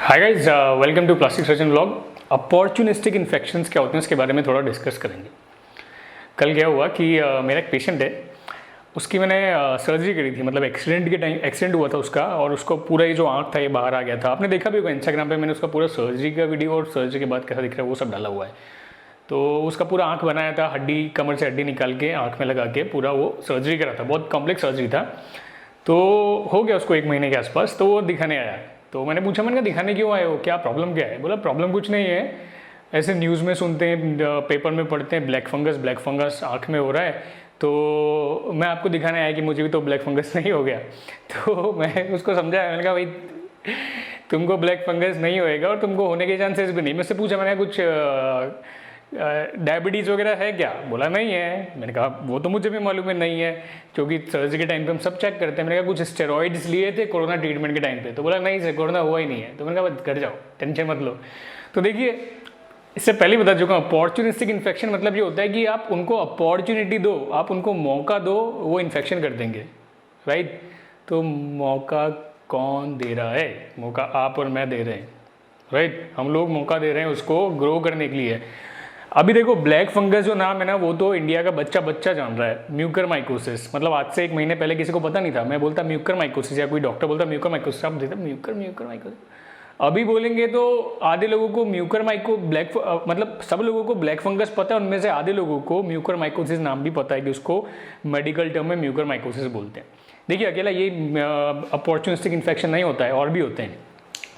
Hi guys, welcome to plastic surgeon vlog. Opportunistic infections क्या होते हैं उसके बारे में थोड़ा डिस्कस करेंगे। कल क्या हुआ कि मेरा एक पेशेंट है, उसकी मैंने सर्जरी करी थी। मतलब एक्सीडेंट हुआ था उसका, और उसको पूरा ये जो आँख था ये बाहर आ गया था। आपने देखा भी होगा इंस्टाग्राम पे, मैंने उसका पूरा सर्जरी का वीडियो और सर्जरी के बाद कैसा दिख रहा है वो सब डाला हुआ है। तो उसका पूरा आँख बनाया था, हड्डी, कमर से हड्डी निकाल के आँख में लगा के पूरा वो सर्जरी करा था। बहुत कॉम्प्लेक्स सर्जरी था। तो हो गया उसको 1 महीने के आसपास। तो वो दिखाने आया, तो मैंने पूछा, मैंने कहा दिखाने क्यों आए हो, क्या प्रॉब्लम क्या है? बोला प्रॉब्लम कुछ नहीं है, ऐसे न्यूज़ में सुनते हैं, पेपर में पढ़ते हैं, ब्लैक फंगस आँख में हो रहा है, तो मैं आपको दिखाने आया कि मुझे भी तो ब्लैक फंगस नहीं हो गया। तो मैं उसको समझाया, मैंने कहा भाई तुमको ब्लैक फंगस नहीं होएगा और तुमको होने के चांसेस भी नहीं। मुझसे पूछा, मैंने कुछ डायबिटीज़ वगैरह है क्या? बोला नहीं है। मैंने कहा वो तो मुझे भी मालूम है नहीं है, क्योंकि सर्जरी के टाइम पे हम सब चेक करते हैं। मैंने कहा कुछ स्टेरॉइड्स लिए थे कोरोना ट्रीटमेंट के टाइम पे? तो बोला नहीं सर, कोरोना हुआ ही नहीं है। तो मैंने कहा घर जाओ, टेंशन मत लो। तो देखिए, इससे पहले बता चुका हूँ, अपॉर्चुनिस्टिक इन्फेक्शन मतलब ये होता है कि आप उनको अपॉर्चुनिटी दो, आप उनको मौका दो, वो इन्फेक्शन कर देंगे, राइट? तो मौका कौन दे रहा है? मौका आप और मैं दे रहे हैं, राइट? हम लोग मौका दे रहे हैं उसको ग्रो करने के लिए। अभी देखो, ब्लैक फंगस जो नाम है ना, वो तो इंडिया का बच्चा जान रहा है। म्यूकरमाइकोसिस, मतलब आज से 1 महीने पहले किसी को पता नहीं था। मैं बोलता म्यूकरमाइकोसिस, या कोई डॉक्टर बोलता म्यूकरमाइकोसिस, आप देते म्यूकरमाइकोसिस। अभी बोलेंगे तो आधे लोगों को मतलब सब लोगों को ब्लैक फंगस पता है, उनमें से आधे लोगों को म्यूकरमाइकोसिस नाम भी पता है कि उसको मेडिकल टर्म में म्यूकरमाइकोसिस बोलते हैं। देखिए, अकेला ये अपॉर्चुनिस्टिक इन्फेक्शन नहीं होता है, और भी होते हैं।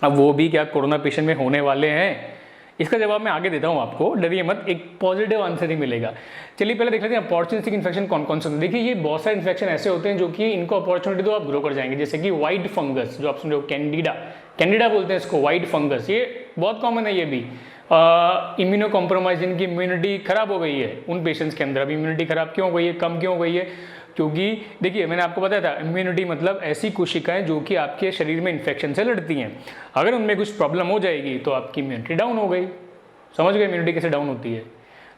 अब वो भी क्या कोरोना पेशेंट में होने वाले हैं, इसका जवाब मैं आगे देता हूँ आपको, डरिए मत, एक पॉजिटिव आंसर ही मिलेगा। चलिए पहले देख लेते हैं अपॉर्चुनिस्टिक इन्फेक्शन कौन कौन से होते हैं। देखिए, ये बहुत सारे इन्फेक्शन ऐसे होते हैं जो कि इनको अपॉर्चुनिटी दो आप ग्रो कर जाएंगे। जैसे कि व्हाइट फंगस, जो आप सुन रहे हो, कैंडिडा बोलते हैं इसको, व्हाइट फंगस, ये बहुत कॉमन है। ये भी इम्यूनो कॉम्प्रोमाइज, जिनकी इम्यूनिटी खराब हो गई है, उन पेशेंट्स के अंदर अब इम्यूनिटी खराब क्यों हो गई है, कम क्यों हो गई है? क्योंकि देखिए, मैंने आपको बताया था, इम्यूनिटी मतलब ऐसी कोशिकाएं जो कि आपके शरीर में इन्फेक्शन से लड़ती हैं। अगर उनमें कुछ प्रॉब्लम हो जाएगी तो आपकी इम्यूनिटी डाउन हो गई। समझ गए इम्यूनिटी कैसे डाउन होती है?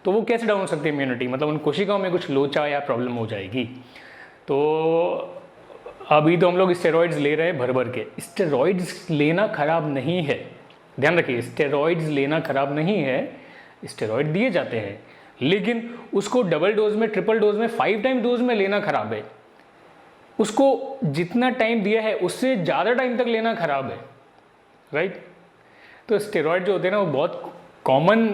तो वो कैसे डाउन हो सकती है इम्यूनिटी? मतलब उन कोशिकाओं में कुछ लोचा या प्रॉब्लम हो जाएगी। तो अभी तो हम लोग स्टेरॉइड्स ले रहे हैं भर भर के। स्टेरॉइड्स लेना खराब नहीं है, ध्यान रखिए, स्टेरॉइड्स लेना खराब नहीं है। स्टेरॉइड दिए जाते हैं, लेकिन उसको डबल डोज में, ट्रिपल डोज में, 5 टाइम डोज में लेना खराब है। उसको जितना टाइम दिया है उससे ज़्यादा टाइम तक लेना खराब है, राइट? तो स्टेरॉइड जो होते हैं ना, वो बहुत कॉमन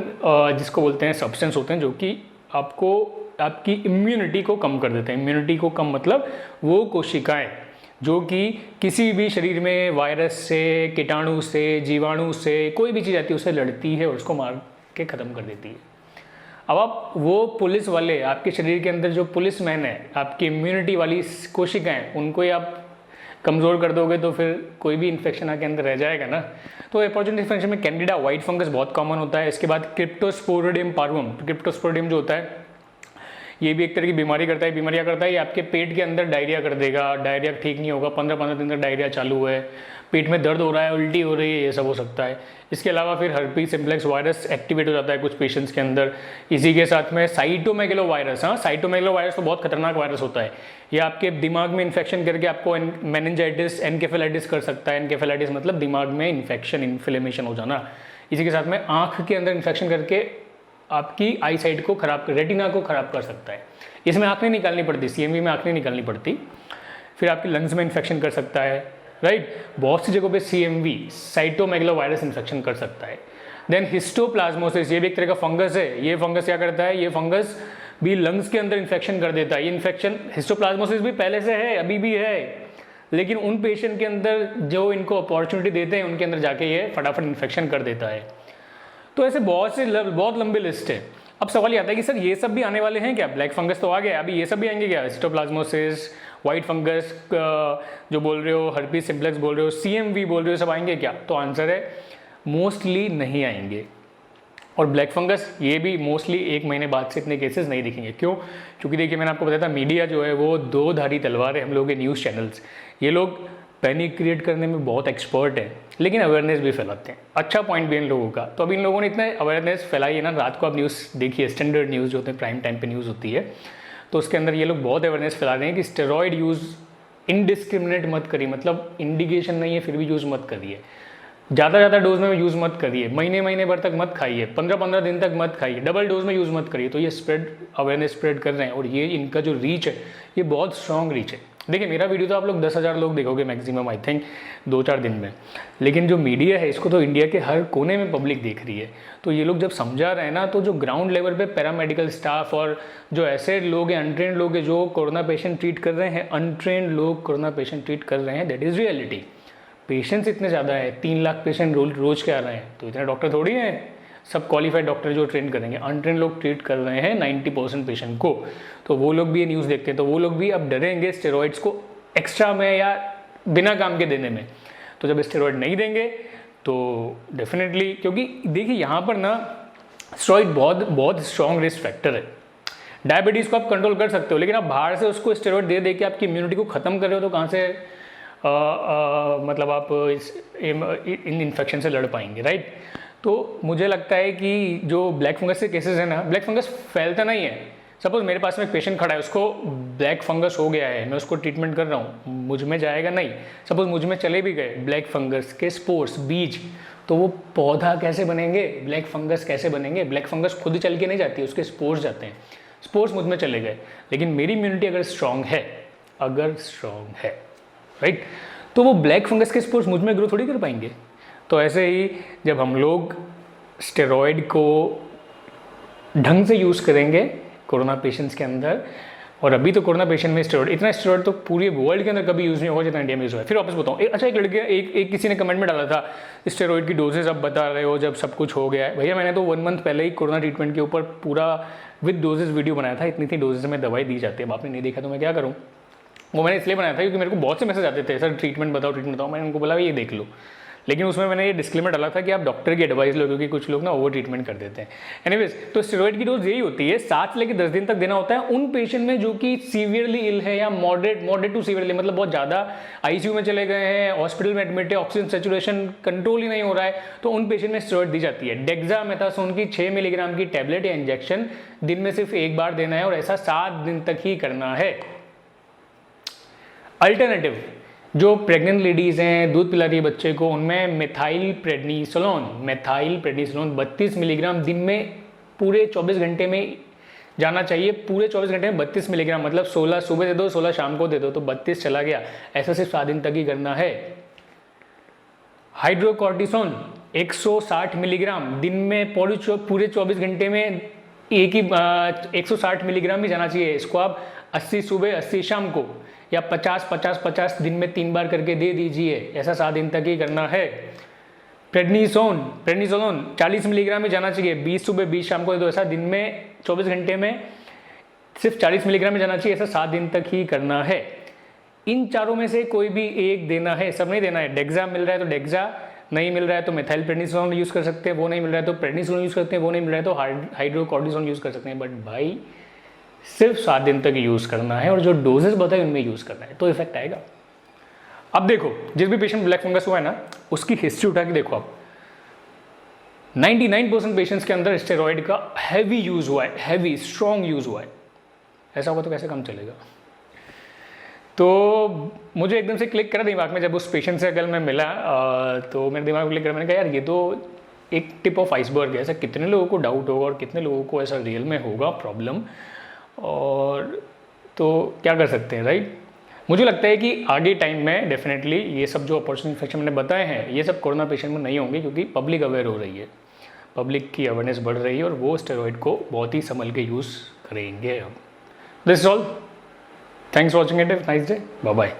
जिसको बोलते हैं सब्सटेंस होते हैं, जो कि आपको आपकी इम्यूनिटी को कम कर देते हैं। इम्यूनिटी को कम मतलब वो कोशिकाएं जो कि किसी भी शरीर में वायरस से, कीटाणु से, जीवाणु से, कोई भी चीज़ आती है उससे लड़ती है और उसको मार के ख़त्म कर देती है। अब आप वो पुलिस वाले, आपके शरीर के अंदर जो पुलिस मैन है, आपकी इम्यूनिटी वाली कोशिकाएं, उनको ही आप कमज़ोर कर दोगे तो फिर कोई भी इन्फेक्शन आके अंदर रह जाएगा ना। तो अपॉर्चुनिस्टिक इन्फेक्शन में कैंडिडा, व्हाइट फंगस बहुत कॉमन होता है। इसके बाद क्रिप्टोस्पोरिडियम पार्वम, क्रिप्टोस्पोरिडियम जो होता है ये भी एक तरह की बीमारियाँ करता है। ये आपके पेट के अंदर डायरिया कर देगा, डायरिया ठीक नहीं होगा, 15-15 दिन तक डायरिया चालू है, पेट में दर्द हो रहा है, उल्टी हो रही है, ये सब हो सकता है। इसके अलावा फिर हर्पीस सिम्प्लेक्स वायरस एक्टिवेट हो जाता है कुछ पेशेंट्स के अंदर। इसी के साथ में साइटोमेगलो वायरस, साइटोमेगलो वायरस तो बहुत खतरनाक वायरस होता है। ये आपके दिमाग में इन्फेक्शन करके आपको मेनिंजाइटिस, एनकेफेलाइटिस कर सकता है। एनकेफेलाइटिस मतलब दिमाग में इन्फेक्शन, इन्फ्लेमेशन हो जाना। इसी के साथ में आँख के अंदर इन्फेक्शन करके आपकी आई साइट को खराब, रेटिना को खराब कर सकता है। इसमें आँख नहीं निकालनी पड़ती, CMV में आँख नहीं निकालनी पड़ती। फिर आपकी लंग्स में इन्फेक्शन कर सकता है, राइट? बहुत सी जगहों पे CMV, साइटोमेगलो वायरस इन्फेक्शन कर सकता है। देन हिस्टोप्लाज्मोसिस, ये भी एक तरह का फंगस है। ये फंगस क्या करता है? ये फंगस भी लंग्स के अंदर इन्फेक्शन कर देता है। ये इन्फेक्शन, हिस्टोप्लाज्मोसिस भी पहले से है, अभी भी है, लेकिन उन पेशेंट के अंदर जो इनको अपॉर्चुनिटी देते हैं उनके अंदर जाके ये फटाफट इन्फेक्शन कर देता है। तो ऐसे बहुत लंबी लिस्ट है। अब सवाल ये आता है कि सर ये सब भी आने वाले हैं क्या? ब्लैक फंगस तो आ गया, अभी ये सब भी आएंगे क्या? हिस्टोप्लाज्मोसिस, व्हाइट फंगस जो बोल रहे हो, हर्पीस सिम्प्लेक्स बोल रहे हो, CMV बोल रहे हो, सब आएंगे क्या? तो आंसर है मोस्टली नहीं आएंगे। और ब्लैक फंगस ये भी मोस्टली 1 महीने बाद से इतने केसेस नहीं दिखेंगे। क्यों? क्योंकि देखिए, मैंने आपको बताया था, मीडिया जो है वो 2 धारी तलवार है। हम लोग के न्यूज़ चैनल्स, ये लोग पैनिक क्रिएट करने में बहुत एक्सपर्ट है, लेकिन अवेयरनेस भी फैलाते हैं। अच्छा पॉइंट भी इन लोगों का। तो अब इन लोगों ने इतना अवेयरनेस फैलाई है ना, रात को आप न्यूज़ देखिए, स्टैंडर्ड न्यूज़ जो होते हैं, प्राइम टाइम पे न्यूज़ होती है, तो उसके अंदर ये लोग बहुत अवेयरनेस फैला रहे हैं कि स्टेरॉइड यूज़ इनडिस्क्रिमिनेट मत करिए, मतलब इंडिकेशन नहीं है फिर भी यूज़ मत करिए। ज़्यादा डोज में यूज़ मत करिए, महीने भर तक मत खाइए, 15 दिन तक मत खाइए, डबल डोज में यूज़ मत करिए। तो ये अवेयरनेस स्प्रेड कर रहे हैं और ये इनका जो रीच है ये बहुत स्ट्रॉन्ग रीच है। देखिए मेरा वीडियो तो आप लोग 10,000 लोग देखोगे मैक्सिमम, आई थिंक 2-4 दिन में, लेकिन जो मीडिया है इसको तो इंडिया के हर कोने में पब्लिक देख रही है। तो ये लोग जब समझा रहे हैं ना, तो जो ग्राउंड लेवल पे पैरामेडिकल स्टाफ और जो ऐसे लोग हैं, अनट्रेंड लोग हैं जो कोरोना पेशेंट ट्रीट कर रहे हैं, अनट्रेंड लोग कोरोना पेशेंट ट्रीट कर रहे हैं, दैट इज़ रियलिटी। पेशेंट्स इतने ज़्यादा है, 3 लाख पेशेंट रोज के आ रहे हैं, तो इतने डॉक्टर थोड़ी हैं सब क्वालिफाइड डॉक्टर जो ट्रेन करेंगे। अनट्रेन लोग ट्रीट कर रहे हैं 90% पेशेंट को, तो वो लोग भी ये न्यूज़ देखते हैं, तो वो लोग भी अब डरेंगे स्टेरॉइड्स को एक्स्ट्रा में या बिना काम के देने में। तो जब स्टेरॉइड नहीं देंगे तो डेफिनेटली, क्योंकि देखिए यहाँ पर ना स्टेरॉइड बहुत स्ट्रॉन्ग रिस्क फैक्टर है। डायबिटीज़ को आप कंट्रोल कर सकते हो, लेकिन आप बाहर से उसको स्टेरॉइड दे के आपकी इम्यूनिटी को ख़त्म कर रहे हो, तो कहाँ से मतलब आप इन इन्फेक्शन से लड़ पाएंगे, राइट। तो मुझे लगता है कि जो ब्लैक फंगस के केसेस है ना, ब्लैक फंगस फैलता नहीं है। सपोज मेरे पास में एक पेशेंट खड़ा है, उसको ब्लैक फंगस हो गया है, मैं उसको ट्रीटमेंट कर रहा हूँ, मुझ में जाएगा नहीं। सपोज मुझ में चले भी गए ब्लैक फंगस के स्पोर्स, बीज, तो वो पौधा कैसे बनेंगे, ब्लैक फंगस कैसे बनेंगे? ब्लैक फंगस खुद चल के नहीं जाती, उसके स्पोर्स जाते हैं। स्पोर्स मुझ में चले गए, लेकिन मेरी इम्यूनिटी अगर स्ट्रांग है, राइट, तो वो ब्लैक फंगस के स्पोर्स मुझ में ग्रो थोड़ी कर पाएंगे। तो ऐसे ही जब हम लोग स्टेरॉइड को ढंग से यूज़ करेंगे कोरोना पेशेंट्स के अंदर, और अभी तो कोरोना पेशेंट में इतना स्टेरॉइड तो पूरे वर्ल्ड के अंदर कभी यूज़ नहीं होगा जितना इंडिया में यूज़ हुआ है। फिर वापस बताऊँ, अच्छा एक लड़के एक किसी ने कमेंट में डाला था स्टेरॉइड की डोजेज अब बता रहे हो जब सब कुछ हो गया है। भैया मैंने तो 1 मंथ पहले ही कोरोना ट्रीटमेंट के ऊपर पूरा विद डोजेज वीडियो बनाया था। इतनी डोजेज में दवाई दी जाती है, अब आपने नहीं देखा तो मैं क्या करूँ। वो मैंने इसलिए बनाया था क्योंकि मेरे को बहुत से मैसेज आते थे, सर ट्रीटमेंट बताओ। मैंने उनको बोला ये देख लो, लेकिन उसमें मैंने ये डिस्क्लेमर डाला था कि आप डॉक्टर की एडवाइस लो, क्योंकि कुछ लोग ना ओवर ट्रीटमेंट कर देते हैं। एनीवेज, तो स्टेरॉइड की डोज यही होती है, 7 से लेकर 10 दिन तक देना होता है उन पेशेंट में जो कि सीवियरली इल है या मॉडरेट टू सीवियरली, मतलब बहुत ज़्यादा आईसीयू में चले गए हैं, हॉस्पिटल में एडमिट है, ऑक्सीजन सेचुरेशन कंट्रोल ही नहीं हो रहा है, तो उन पेशेंट में स्टेरॉइड दी जाती है। डेक्सामेथासोन की 6 मिलीग्राम की टैबलेट या इंजेक्शन दिन में सिर्फ 1 बार देना है, और ऐसा 7 दिन तक ही करना है। अल्टरनेटिव, जो प्रेग्नेंट लेडीज़ हैं, दूध पिला रही है बच्चे को, उनमें मेथाइल प्रेडनिसोलोन 32 मिलीग्राम दिन में पूरे 24 घंटे में जाना चाहिए। पूरे 24 घंटे में 32 मिलीग्राम, मतलब 16 सुबह दे दो, 16 शाम को दे दो, तो 32 चला गया। ऐसा सिर्फ 7 दिन तक ही करना है। हाइड्रोकॉर्टिसोन 160 मिलीग्राम दिन में पूरे 24 घंटे में एक ही 160 मिलीग्राम ही जाना चाहिए। इसको आप 80 सुबह 80 शाम को, या 50 दिन में 3 बार करके दे दीजिए। ऐसा 7 दिन तक ही करना है। प्रेडनिसोलोन 40 मिलीग्राम ही जाना चाहिए, 20 सुबह 20 शाम को दे दो। ऐसा दिन में 24 घंटे में सिर्फ 40 मिलीग्राम ही जाना चाहिए। ऐसा 7 दिन तक ही करना है। इन चारों में से कोई भी एक देना है, सब नहीं देना है। डेक्सा मिल रहा है तो डेक्सा, नहीं मिल रहा है तो मेथाइल प्रेडनिसोलोन यूज़ कर सकते हैं, वो नहीं मिल रहा है तो प्रेडनिसोलोन यूज़ करते हैं, वो नहीं मिल रहा है तो हाइड्रोकॉर्टिसोन यूज़ कर सकते हैं। बट भाई सिर्फ 7 दिन तक यूज़ करना है, और जो डोजेस बताए उनमें यूज़ करना है, तो इफेक्ट आएगा। अब देखो, जिस भी पेशेंट ब्लैक फंगस हुआ है ना, उसकी हिस्ट्री उठा के देखो आप, 99% पेशेंट्स के अंदर स्टेरॉइड का हैवी यूज़ हुआ है, हैवी स्ट्रॉन्ग यूज़ हुआ है। ऐसा होगा तो कैसे काम चलेगा। तो मुझे एकदम से क्लिक करा दिमाग में, जब उस पेशेंट से कल मैं मिला तो मेरे दिमाग में क्लिक करा, मैंने कहा यार ये तो एक टिप ऑफ आइसबर्ग है। ऐसा कितने लोगों को डाउट होगा और कितने लोगों को ऐसा रियल में होगा प्रॉब्लम, और तो क्या कर सकते हैं, राइट। मुझे लगता है कि आगे टाइम में डेफिनेटली ये सब जो अपॉर्चुनिटी इन्फेक्शन मैंने बताए हैं, ये सब कोरोना पेशेंट में नहीं होंगे, क्योंकि पब्लिक अवेयर हो रही है, पब्लिक की अवेयरनेस बढ़ रही है, और वो स्टेरॉइड को बहुत ही संभल के यूज़ करेंगे। अब this is all, thanks for watching it, nice day, bye bye.